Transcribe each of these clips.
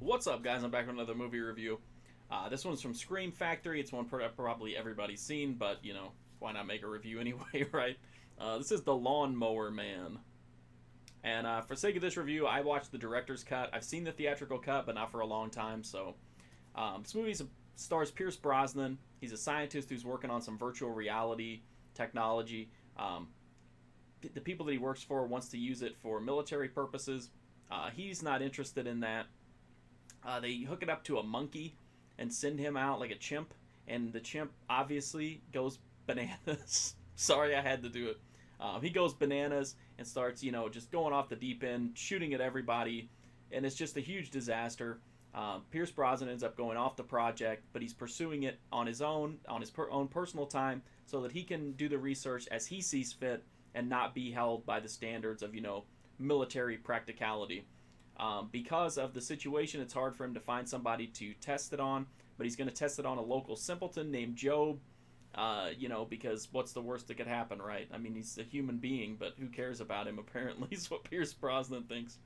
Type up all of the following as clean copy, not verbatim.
What's up, guys? I'm back with another movie review. This one's from Scream Factory. It's one probably everybody's seen, but why not make a review anyway, right? This is The Lawnmower Man. And for sake of this review, I watched the director's cut. I've seen the theatrical cut, but not for a long time. So, this movie stars Pierce Brosnan. He's a scientist who's working on some virtual reality technology. The people that he works for wants to use it for military purposes. He's not interested in that. They hook it up to a monkey and send him out like a chimp, and the chimp obviously goes bananas. Sorry, I had to do it. He goes bananas and starts, just going off the deep end, shooting at everybody, and it's just a huge disaster. Pierce Brosnan ends up going off the project, but he's pursuing it on his own, own personal time, so that he can do the research as he sees fit and not be held by the standards of, military practicality. Because of the situation, it's hard for him to find somebody to test it on, but he's going to test it on a local simpleton named Job. Because what's the worst that could happen, right? I mean, he's a human being, but who cares about him, apparently, is what Pierce Brosnan thinks.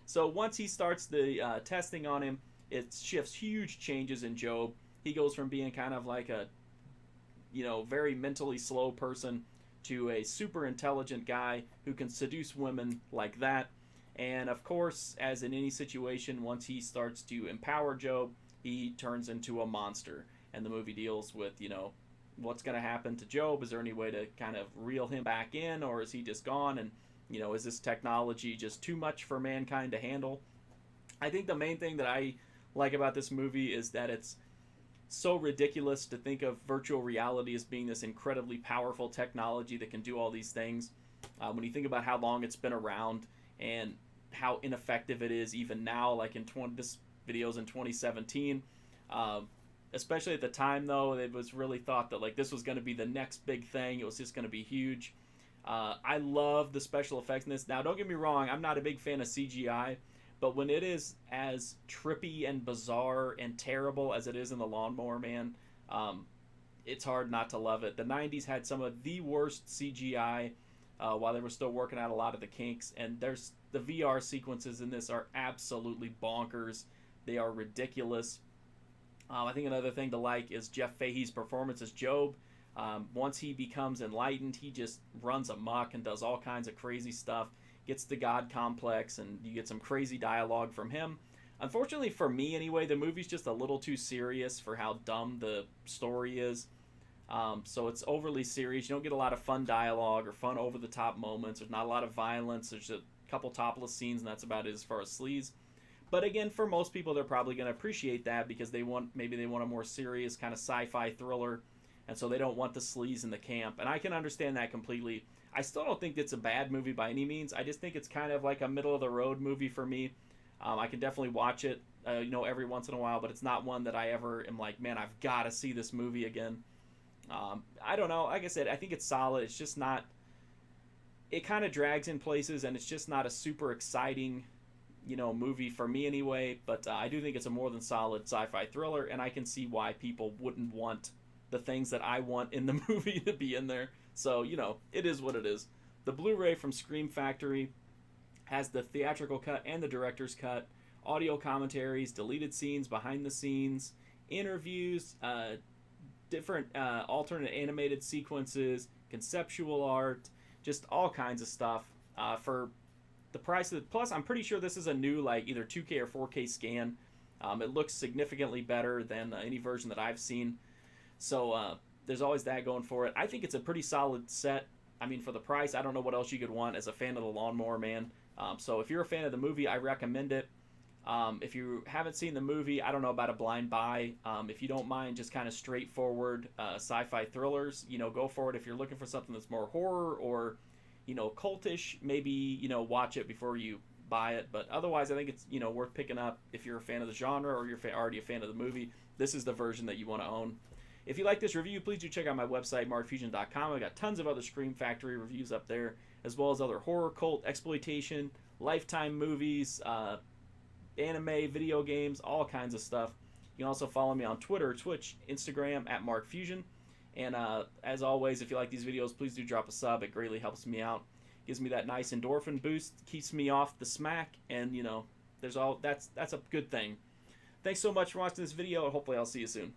So once he starts the testing on him, it shifts huge changes in Job. He goes from being kind of like a, very mentally slow person to a super intelligent guy who can seduce women like that. And of course, as in any situation, once he starts to empower Job, he turns into a monster. And the movie deals with, what's going to happen to Job? Is there any way to kind of reel him back in, or is he just gone? And, is this technology just too much for mankind to handle? I think the main thing that I like about this movie is that it's so ridiculous to think of virtual reality as being this incredibly powerful technology that can do all these things. When you think about how long it's been around and how ineffective it is even now, like this video's in 2017. Especially at the time, though, it was really thought that like this was going to be the next big thing. It was just going to be huge. I love the special effects in this. Now, don't get me wrong, I'm not a big fan of CGI, but when it is as trippy and bizarre and terrible as it is in The Lawnmower Man, it's hard not to love it. The 90s had some of the worst CGI while they were still working out a lot of the kinks, and the VR sequences in this are absolutely bonkers. They are ridiculous. I think another thing to like is Jeff Fahey's performance as Job. Once he becomes enlightened, he just runs amok and does all kinds of crazy stuff, gets the God complex, and you get some crazy dialogue from him. Unfortunately for me anyway, the movie's just a little too serious for how dumb the story is. So it's overly serious. You don't get a lot of fun dialogue or fun over-the-top moments. There's not a lot of violence. There's a couple topless scenes, and that's about it as far as sleaze. But again, for most people, they're probably going to appreciate that because maybe they want a more serious kind of sci-fi thriller, and so they don't want the sleaze in the camp. And I can understand that completely. I still don't think it's a bad movie by any means. I just think it's kind of like a middle-of-the-road movie for me. I can definitely watch it, every once in a while, but it's not one that I ever am like, man, I've got to see this movie again. I don't know. Like I said, I think it's solid. It's just not... It kind of drags in places, and it's just not a super exciting, movie for me anyway. But I do think it's a more than solid sci-fi thriller, and I can see why people wouldn't want the things that I want in the movie to be in there. So, it is what it is. The Blu-ray from Scream Factory has the theatrical cut and the director's cut, audio commentaries, deleted scenes, behind the scenes, interviews, different alternate animated sequences, conceptual art, just all kinds of stuff for the price of it. Plus, I'm pretty sure this is a new either 2K or 4K scan. It looks significantly better than any version that I've seen. So there's always that going for it. I think it's a pretty solid set. I mean, for the price, I don't know what else you could want as a fan of The Lawnmower Man. So if you're a fan of the movie, I recommend it. If you haven't seen the movie, I don't know about a blind buy. If you don't mind just kind of straightforward sci-fi thrillers, go for it. If you're looking for something that's more horror or, cultish, maybe, watch it before you buy it. But otherwise, I think it's, worth picking up if you're a fan of the genre or you're already a fan of the movie. This is the version that you want to own. If you like this review, please do check out my website, markfusion.com. I've got tons of other Scream Factory reviews up there, as well as other horror, cult, exploitation, Lifetime movies, anime, video games, all kinds of stuff. You can also follow me on Twitter, Twitch, Instagram, at markfusion. And as always, if you like these videos, please do drop a sub. It greatly helps me out. Gives me that nice endorphin boost, keeps me off the smack, and, that's a good thing. Thanks so much for watching this video, and hopefully I'll see you soon.